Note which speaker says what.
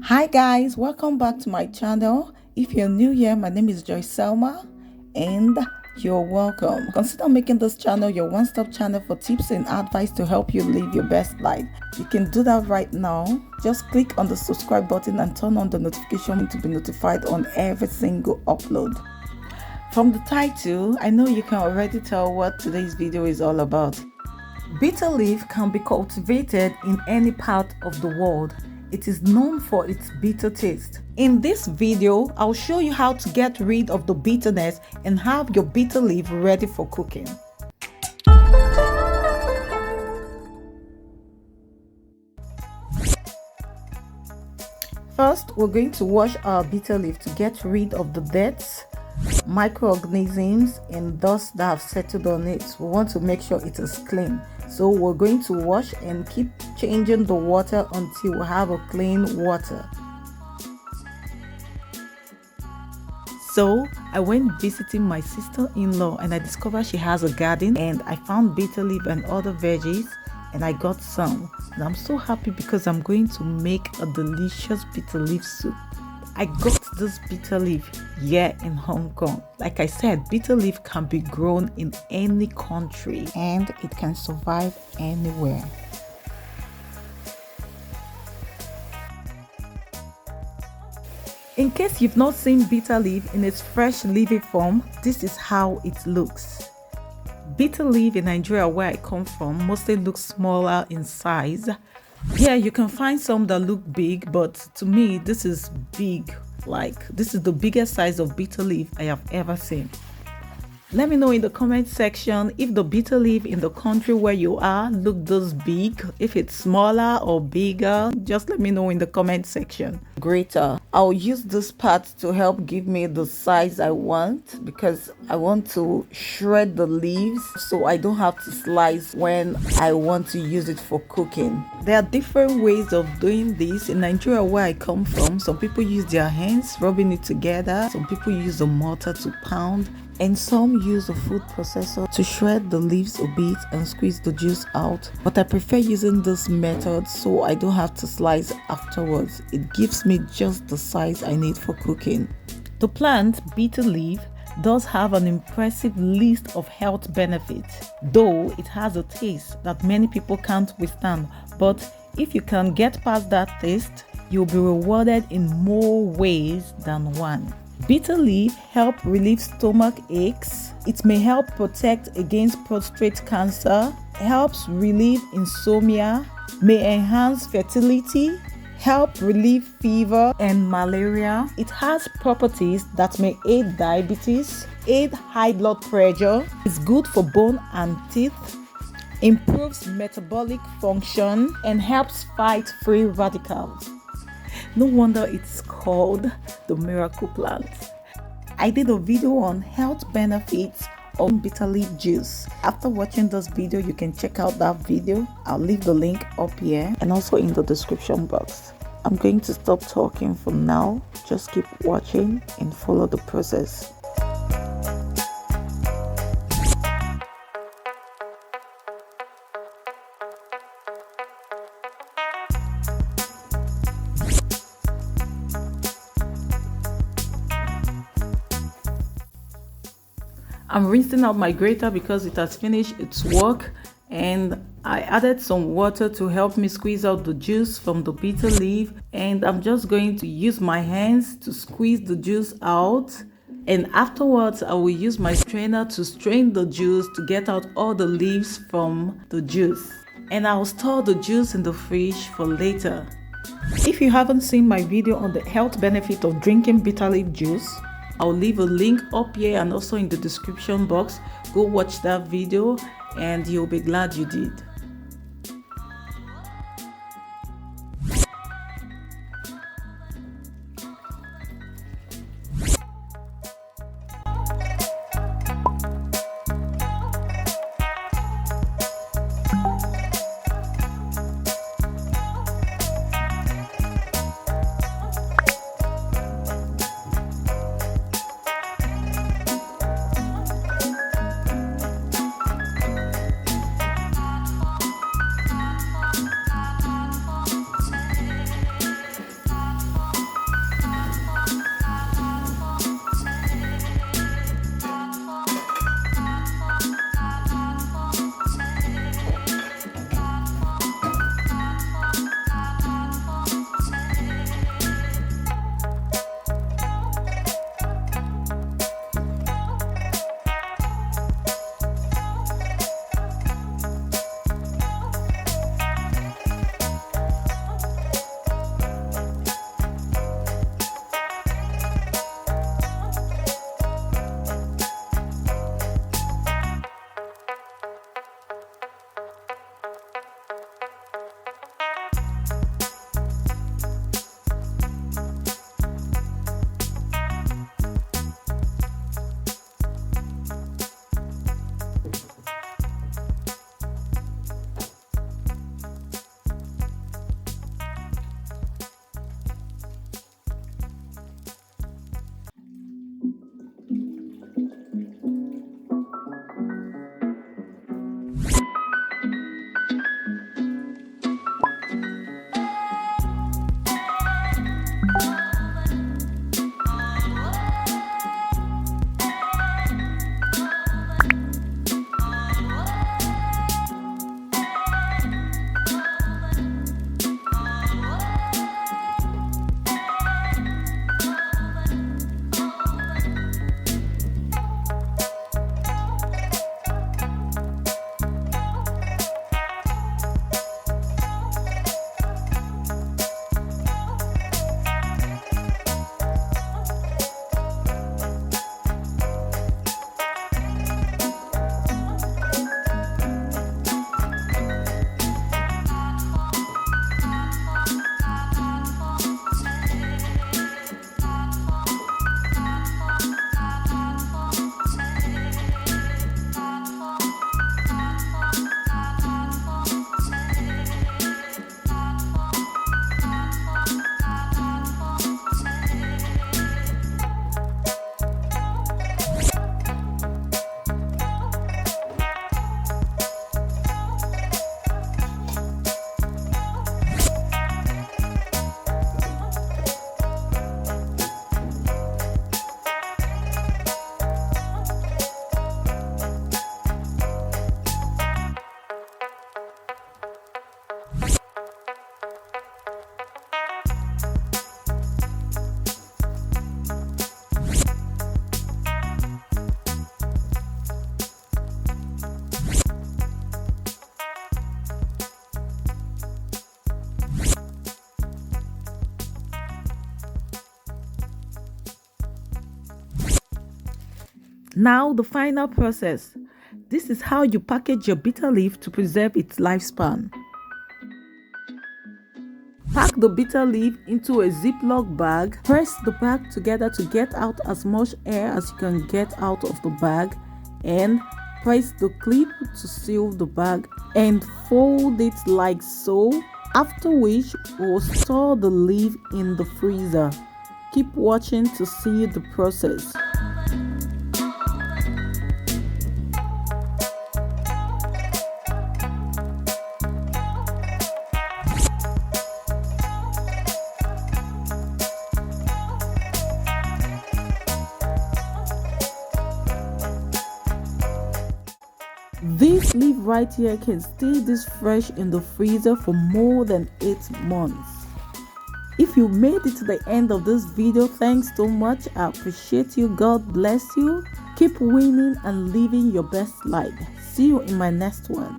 Speaker 1: Hi guys, welcome back to my channel. If you're new here, my name is Joyce Selma and you're welcome. Consider making this channel your one-stop channel for tips and advice to help you live your best life. You can do that right now. Just click on the subscribe button and turn on the notification to be notified on every single upload. From the title, I know you can already tell what today's video is all about. Bitter leaf can be cultivated in any part of the world. It is known for its bitter taste. In this video, I'll show you how to get rid of the bitterness and have your bitter leaf ready for cooking. First, we're going to wash our bitter leaf to get rid of the dirt, microorganisms and dust that have settled on it. We want to make sure it is clean. So we're going to wash and keep changing the water until we have a clean water. So I went visiting my sister-in-law and I discovered she has a garden, and I found bitter leaf and other veggies and I got some. And I'm so happy because I'm going to make a delicious bitter leaf soup. I got this bitter leaf here in Hong Kong. Like I said, bitter leaf can be grown in any country and it can survive anywhere. In case you've not seen bitter leaf in its fresh leafy form, this is how it looks. Bitter leaf in Nigeria, where I come from, mostly looks smaller in size. Yeah, you can find some that look big, but to me this is big. Like, this is the biggest size of bitter leaf I have ever seen. Let me know in the comment section if the bitter leaf in the country where you are look this big, if it's smaller or bigger. Just let me know in the comment section. Greater. I'll use this part to help give me the size I want, because I want to shred the leaves so I don't have to slice when I want to use it for cooking. There are different ways of doing this. In Nigeria, where I come from, some people use their hands rubbing it together, some people use a mortar to pound, and some use a food processor to shred the leaves a bit and squeeze the juice out. But I prefer using this method so I don't have to slice afterwards. It gives me just the size I need for cooking. The plant bitter leaf does have an impressive list of health benefits, though it has a taste that many people can't withstand. But if you can get past that taste, you'll be rewarded in more ways than one. Bitter leaf help relieve stomach aches. It may help protect against prostate cancer, helps relieve insomnia, may enhance fertility, help relieve fever and malaria. It has properties that may aid diabetes, aid high blood pressure, it's good for bone and teeth, improves metabolic function, and helps fight free radicals. No wonder it's called the miracle plant. I did a video on health benefits of bitter leaf juice. After watching this video, you can check out that video. I'll leave the link up here and also in the description box. I'm going to stop talking for now. Just keep watching and follow the process. I'm rinsing out my grater because it has finished its work, and I added some water to help me squeeze out the juice from the bitter leaf, and I'm just going to use my hands to squeeze the juice out, and afterwards I will use my strainer to strain the juice to get out all the leaves from the juice, and I'll store the juice in the fridge for later. If you haven't seen my video on the health benefit of drinking bitter leaf juice, I'll leave a link up here and also in the description box. Go watch that video and you'll be glad you did. Now the final process. This is how you package your bitter leaf to preserve its lifespan. Pack the bitter leaf into a Ziploc bag. Press the bag together to get out as much air as you can get out of the bag, and press the clip to seal the bag and fold it like so, after which we will store the leaf in the freezer. Keep watching to see the process. This leaf right here can stay this fresh in the freezer for more than 8 months. If you made it to the end of this video, thanks so much. I appreciate you. God bless you. Keep winning and living your best life. See you in my next one.